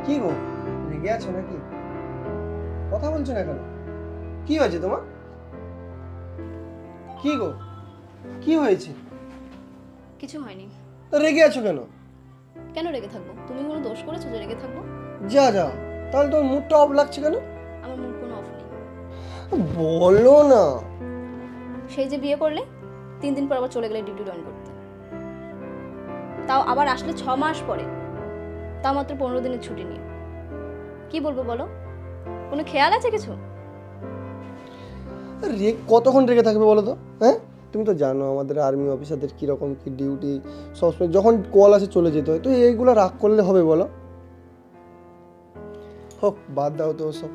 কি গো, রেগে আছো নাকি? কথা বলছো না কেন? কি হয়েছে তোমার? কি গো, কি হয়েছে? কিছু হয়নি। রেগে আছো কেন? কেন রেগে থাকবো? তুমি কোনো দোষ করেছো যে রেগে থাকবো? যা যা, তাহলে তোমার মুডটা অফ লাগছে কেন? আমার মুড কোনো অফ নেই। বলো না। সেই যে বিয়ে করলে 3 দিন পর আবার চলে গেলে ডিউটি জয়েন করতে, তাও আবার আসলে 6 মাস পরে, তাও মাত্র 15 দিনের ছুটি নিয়ে। কি বলবো বলো? কোনো খেয়াল আছে কিছু? কতক্ষণ রেগে থাকবে বলো তো? হ্যাঁ, তুমি তো জানো আমাদের আর্মি অফিসারদের কীরকম কি ডিউটি, সবসময় যখন কল আসে চলে যেতে হয়, তো এইগুলো রাগ করলে হবে বলো? হোক, বাদ দাও তো ওসব।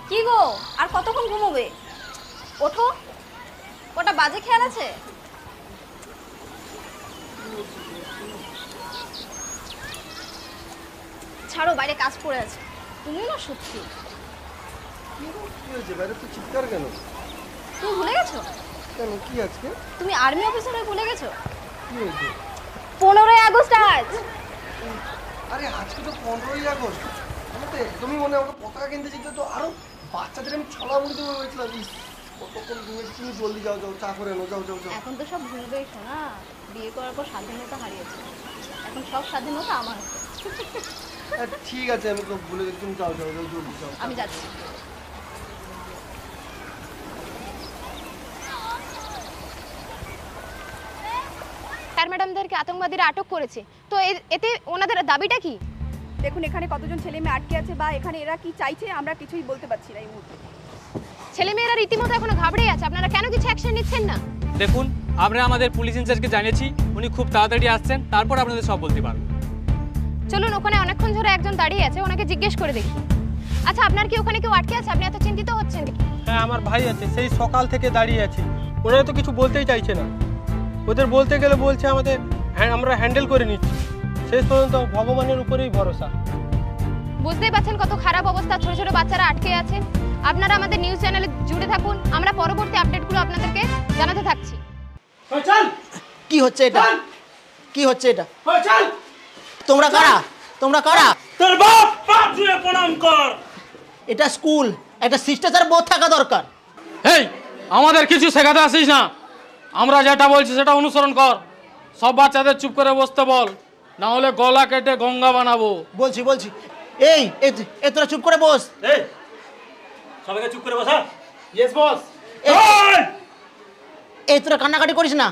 কি গো, আর কতক্ষণ ঘুমোবে? ওঠো, কটা বাজে খেয়াল আছে? ছাড়ো, বাইরে কাজ পড়ে আছে। তুমিও না সত্যি। কি হয়েছে, বাইরে তো চিৎকার কেন? তুমি ভুলে গেছো? কেন, কি আজকে? তুমি আর্মি অফিসার হয়ে ভুলে গেছো? কি হয়েছে? 15ই আগস্ট আজ। আরে আজকে তো 15ই আগস্ট। আমার তো একদমই মনে, আমাকে পতাকা কিনতে যেতে, তো আরো বাচ্চাদের আমি ছলা মুড়ি দেবো বলেছিলাম। কতক্ষণ ঘুমিয়েছি, তুমি জলদি যাও, যাও চা করে এনো, যাও যাও যাও। এখন তো সব ভুলবেই শোনা। বিয়ে করার পর স্বাধীনতা হারিয়েছে, এখন সব স্বাধীনতা আমার হাতে। ঠিক আছে, আমি তো ভুলে গেছি, তুমি যাও যাও যাও, জলদি যাও। আমি যাচ্ছি। স্যার ম্যাডামদেরকে আতঙ্কবাদীরা আটক করেছে, তো এতে ওনাদের দাবিটা কি? দেখুন, এখানে কতজন ছেলে মেয়ে আটকে আছে বা এখানে এরা কি চাইছে আমরা কিছুই বলতে পারছি না এই মুহূর্তে। ছেলেমেয়েরা রীতিমতো এখনো ঘাবড়ে আছে, আপনারা কেন কিছু অ্যাকশন নিচ্ছেন না? দেখুন, আমরা আমাদের পুলিশ ইনচার্জকে জানিয়েছি, উনি খুব তাড়াতাড়ি আসছেন, তারপর আপনাদের সব বলতে পারবেন। চলুন, ওখানে অনেকক্ষণ ধরে একজন দাঁড়িয়ে আছে, ওনাকে জিজ্ঞেস করে দেখি। আচ্ছা, আপনার কি ওখানে কেউ আটকে আছে? আপনি এত চিন্তিত হচ্ছেন? হ্যাঁ, আমার ভাই আছে, সেই সকাল থেকে দাঁড়িয়ে আছি। ওরা তো কিছু বলতেই চাইছে না। ওদের বলতে গেলে বলছে আমাদের আমরা হ্যান্ডেল করে নিচ্ছি। শেষ পর্যন্ত ভগবানের উপরেই ভরসা। বুঝতেই পারছেন কত খারাপ অবস্থা, ছোট ছোট বাচ্চারা আটকে আছে। আপনারা আমাদের নিউজ চ্যানেলে জুড়ে থাকুন, আমরা পরবর্তী আপডেটগুলো আপনাদেরকে জানাতে থাকছি। কি হচ্ছে এটা? কি হচ্ছে এটা? তোমরা কারা? তোমরা কারা? তোর বাপ পাপ ধুয়ে প্রণাম কর। এটা স্কুল, একটা শিষ্টাচার বোধ থাকা দরকার। এই, আমাদের কিছু শেখাতে আসিস না, আমরা যেটা বলছি সেটা অনুসরণ কর। সব বাচ্চাদের চুপ করে বসতে বল, না হলে গলা কেটে গঙ্গা বানাবো। বলছি বলছি এই এই তোরা চুপ করে বস। এই সবাইকে চুপ করে বসা। Yes boss. এই তোরা কান্নাকাটি করিস না।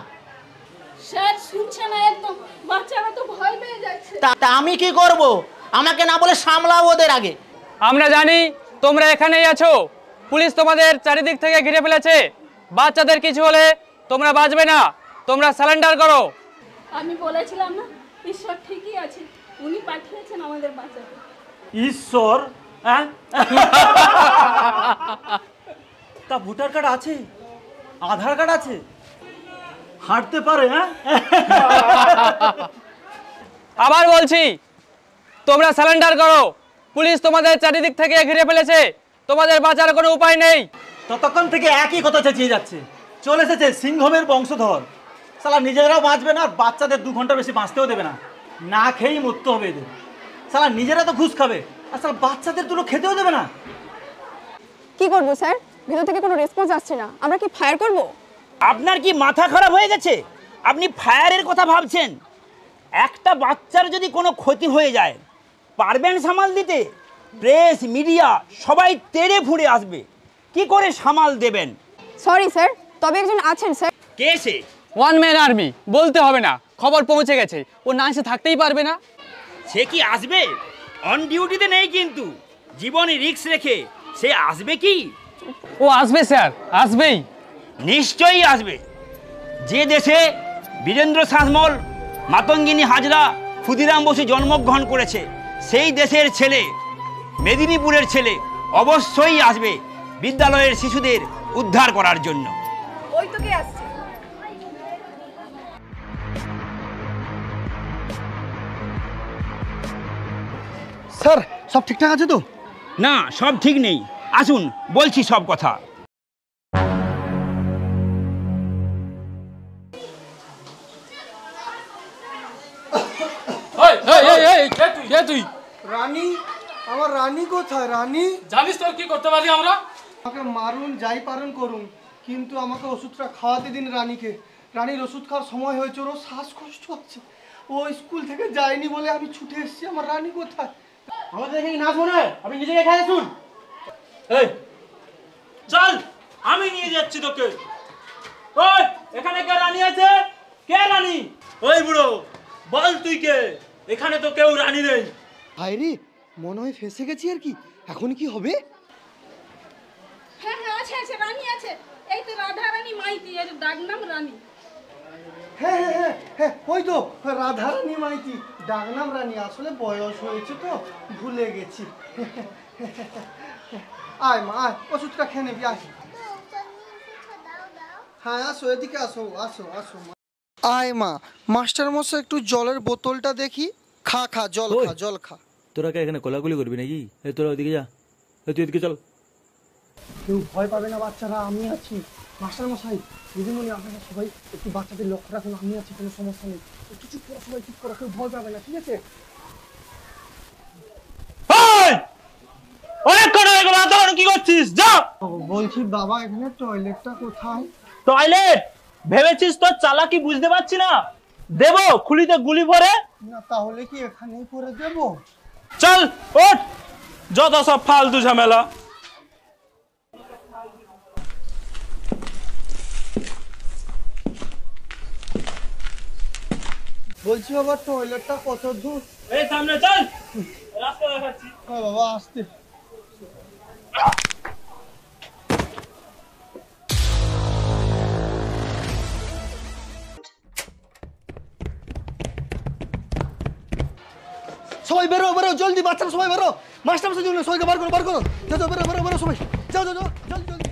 স্যার শুনছে না একদম, বাচ্চারা তো ভয় পেয়ে যাচ্ছে। তা আমি কি করব? আমাকে না বলে সামলাও ওদের আগে। আমরা জানি তোমরা এখানেই আছো, পুলিশ তোমাদের চারিদিক থেকে ঘিরে ফেলেছে। বাচ্চাদের কিছু হলে তোমরা বাঁচবে না, তোমরা সারেন্ডার করো। আমি বলেছিলাম না, ঈশ্বর ঠিকই আছে, উনি পাঠিয়েছেন আমাদের বাঁচাতে। ঈশ্বর? হ্যাঁ, তা ভোটার কার্ড আছে, আধার কার্ড আছে, হাঁটতে পারে? হ্যাঁ, আবার বলছি, তোমরা সারেন্ডার করো, পুলিশ তোমাদের চারিদিক থেকে ঘিরে ফেলেছে, তোমাদের বাঁচার কোনো উপায় নেই। ততক্ষণ থেকে একই কথা চেঁচিয়ে যাচ্ছে। চলে এসেছে সিংহমের বংশধর, শালা নিজেরাও বাঁচবে না, আর বাচ্চাদের 2 ঘন্টা বেশি বাঁচতেও দেবে না, না খেয়েই মরতে হবে এদের। শালা নিজেরা তো ঘুষ খাবে, আর শালা বাচ্চাদের দুটো খেতেও দেবে না। কি করব স্যার? ভেতর থেকে কোনো রেসপন্স আসছে না, আমরা কি ফায়ার করব? আপনার কি মাথা খারাপ হয়ে গেছে? আপনি ফায়ারের কথা ভাবছেন? একটা বাচ্চার যদি কোনো ক্ষতি হয়ে যায়, পারবেন সামাল দিতে? প্রেস মিডিয়া সবাই তেড়ে ফুঁড়ে আসবে, কি করে সামাল দেবেন? সরি স্যার, তবে একজন আছেন স্যার। কে সে? ওয়ান ম্যান আর্মি, বলতে হবে না, খবর পৌঁছে গেছে, ও না এসে থাকতেই পারবে না। সে কি আসবে? অন ডিউটিতে নেই কিন্তু, জীবনে রিস্ক রেখে সে আসবে কি? ও আসবে স্যার, আসবেই। নিশ্চয়ই আসবে। যে দেশে বীরেন্দ্র শাসমল, মাতঙ্গিনী হাজরা, ক্ষুদিরাম বসু জন্মগ্রহণ করেছে, সেই দেশের ছেলে, মেদিনীপুরের ছেলে অবশ্যই আসবে বিদ্যালয়ের শিশুদের উদ্ধার করার জন্য। ওই তো কে আসছে। স্যার সব ঠিকঠাক আছে তো? না, সব ঠিক নেই। আসুন বলছি সব কথা। কে তুই? রানী, আমার রানী কোথায়? রানী, জানিস তোর কি করতে পারি আমরা? আমাকে মারুন, যাই পারেন করুন, কিন্তু আমাকে ওষুধটা খাওয়াতে দিন রানীকে। রানীর ওষুধ খাওয়ার সময় হয়েছে, ওর শ্বাসকষ্ট হচ্ছে, ও স্কুল থেকে যায়নি বলে আমি ছুটে এসেছি। আমার রানী কোথায়? আমাদের এখানে নাচ মনে হয়, আপনি নিজে এখানে শুন। এই চল, আমি নিয়ে যাচ্ছি তোকে। ওই এখানে কে রানী আছে? কে রানী? ওই বুড়ো, বল তুই কে? এখানে তো কেউ রানী নেই। ভাইরি, মনে হয় ফেসে গেছি আর কি। এখন কি হবে? হ্যাঁ হ্যাঁ, আছে আছে, রানী আছে। এই তো রাধা রানী মাইতি, এর ডাক নাম রানী। হ্যাঁ হ্যাঁ হ্যাঁ হ্যাঁ, ওই তো রাধা রানী মাইতি, ডাক নাম রানী। আসলে বয়স হয়েছে তো ভুলে গেছি। আয় মা, আয়, ওষুধটা খেয়ে নিবি, আয়। হ্যাঁ আসো, এদিকে আসো, আসো আসো মা। আয় মা, মাস্টার মশাই একটু জলের বোতলটা দেখি। খা খা, জল খা, জল খা। তোরা কে এখানে কোলাকুলি করবি নাকি? এই তোরা ওদিকে যা, তুই এদিকে চল। কেউ ভয় পাবে না বাচ্চারা, আমি আছি। মাস্টার মশাই, দিদিমণি, আপনারা সবাই একটু বাচ্চাদের লক্ষ্য রাখুন, আমি আছি, কোনো সমস্যা নেই। একটু চুপ করো, সবাই চুপ করো, কেউ ভয় পাবে না, ঠিক আছে? অনেকক্ষণ হয়ে গেল, এতক্ষণ কি করছিস? যা। বলছি বাবা, এখানে টয়লেটটা কোথায়? টয়লেট ভেবেছিস তোর চালাকি বুঝতে পারছি না? দেবো খুলিতে গুলি ভরে? না, তাহলে কি এখানেই করে দেব? চল ওঠ, যত সব ফালতু ঝামেলা। বলছি বাবা, টয়লেটটা কত দূর? এই সামনে চল, রাস্তা দেখাচ্ছি। হ্যাঁ বাবা, আসতে। সবাই বেরো বেরো, জলদি, বাচ্চারা সবাই বেরো। মাস্টার মশাই জন্য সবাইকে বার করো, বার করো। যাও যাও, বেরো বেরো বেরো সবাই, যাও যাও যাও, জলদি জলদি।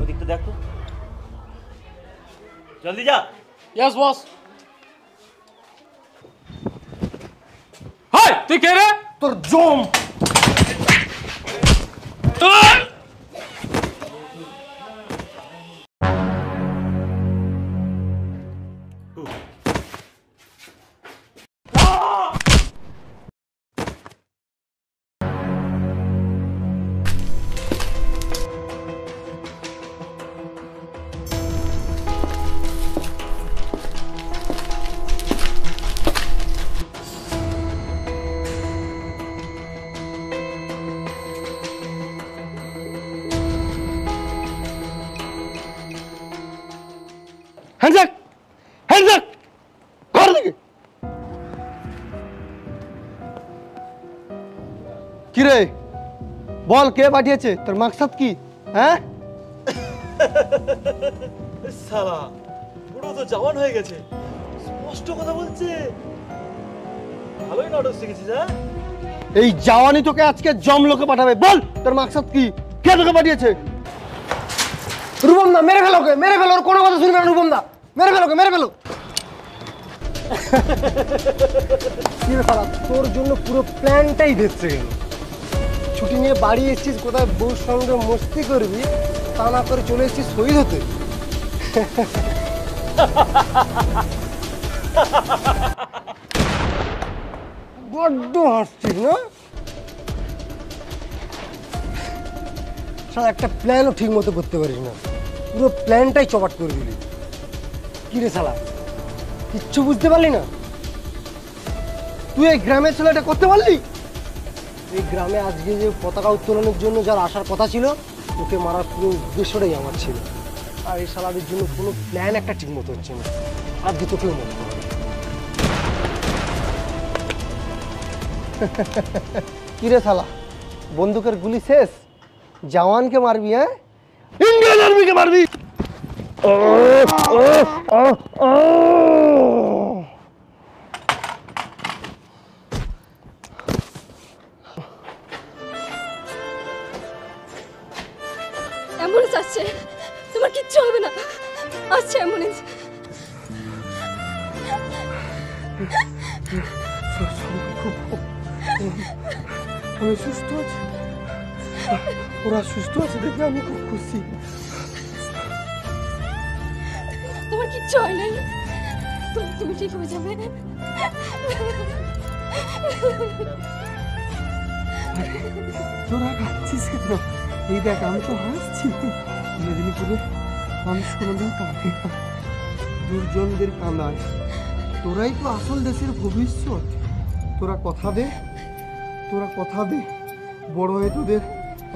ওদিকটা দেখ তো, জলদি যা। Yes boss. হাই, তুই কে রে? তোর জম। হ্যান্ডস আপ, হ্যান্ডস আপ, ঘর থেকে। কি রে, বল, কে পাঠিয়েছে? তোর মাকসাদ কি? হ্যাঁ, শালা বুড়ো তো জওয়ান হয়ে গেছে, স্পষ্ট কথা বলছে। ভালোই নাটক শিখেছিস। হ্যাঁ, এই জওয়ানি তোকে আজকে জমলোকে পাঠাবে। বল, তোর মাকসাদ কি? কে তোকে পাঠিয়েছে? রূপম দা, মেরে ফেলো ওকে, মেরে ফেলো, ওর কোনো কথা শুনবে না। রূপম দা, মেরে ফেলো ওকে, মেরে ফেলো। কি রে শালা, তোর জন্য পুরো প্ল্যানটাই ভেস্তে গেল। ছুটি নিয়ে বাড়ি এসেছিস, কোথায় বউর সঙ্গে মস্তি করবি, তা না করে চলে এসেছিস শহীদ হতে। বড্ড হাসছিস না? শালা একটা প্ল্যানও ঠিক মতো করতে পারিস না, পুরো প্ল্যানটাই চপাট করে দিলি। কি রে শালা, কিচ্ছু বুঝতে পারলি না? তুই এই গ্রামের ছেলেটা করতে পারলি? এই গ্রামে আজকে যে পতাকা উত্তোলনের জন্য যার আসার কথা ছিল, ওকে মারার পুরো উদ্দেশ্যটাই আমার ছিল। আর এই শালাদের জন্য কোনো প্ল্যান একটা ঠিক মতো হচ্ছে না। আজকে তোকেও মনে করো। কি রে শালা, বন্দুকের গুলি শেষ, জওয়ানকে মারবি? হ্যাঁ, ইন্ডিয়ান আর্মিকে মারবি? অ্যাম্বুলেন্স আসছে, তোমার কিচ্ছু হবে না। আসছে অ্যাম্বুলেন্স। আমি সুস্থ আছি, ওরা সুস্থ আছে দেখে আমি খুব খুশি। তোমার কিচ্ছু হয় নাই, তুমি ঠিক হয়ে যাবে। তোরা কাঁদছিস কেন? এই দেখ আমি তো হাসছি। মেদিনীপুরে মানুষ কোনোদিন কাঁদে না, দুর্জনদের কাঁদায়। তোরাই তো আসল দেশের ভবিষ্যৎ। তোরা কথা দে, তোরা কথা দে, বড় হয়ে তোদের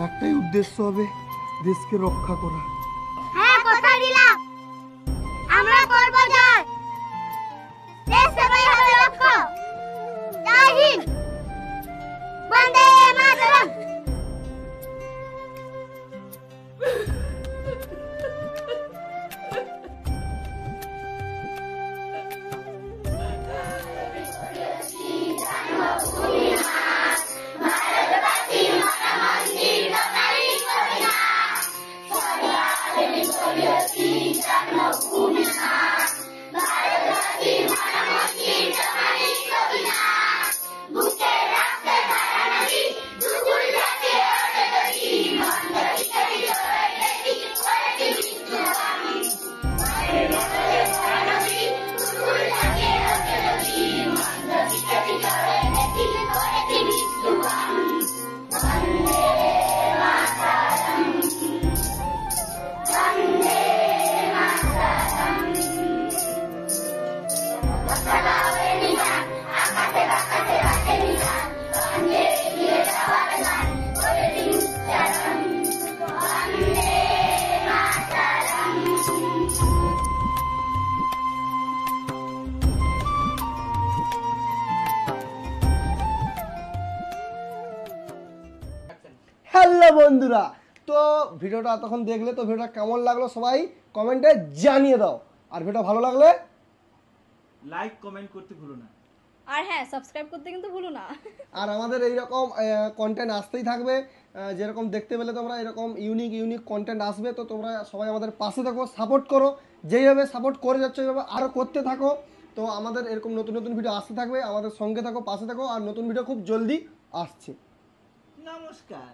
একটাই উদ্দেশ্য হবে, দেশকে রক্ষা করা। হ্যাঁ, কথা দিলাম, আমরা করব জয়, দেশ সেবাই হবে লক্ষ্য। জয় হিন্দ, বন্দে মাতরম। হ্যালো বন্ধুরা, তো ভিডিওটা এতক্ষণ দেখলে, তো ভিডিওটা কেমন লাগলো সবাই কমেন্টে জানিয়ে দাও। আর ভিডিও ভালো লাগলে লাইক কমেন্ট করতে ভুলো না। আর হ্যাঁ, সাবস্ক্রাইব করতে কিন্তু ভুলো না। আর আমাদের এইরকম কন্টেন্ট আসতেই থাকবে, যেরকম দেখতে পেলে তোমরা এরকম ইউনিক কন্টেন্ট আসবে। তো তোমরা সবাই আমাদের পাশে থাকো, সাপোর্ট করো, যেইভাবে সাপোর্ট করে যাচ্ছ এইভাবে আরও করতে থাকো। তো আমাদের এরকম নতুন ভিডিও আসতে থাকবে, আমাদের সঙ্গে থাকো, পাশে থাকো। আর নতুন ভিডিও খুব জলদি আসছে। নমস্কার।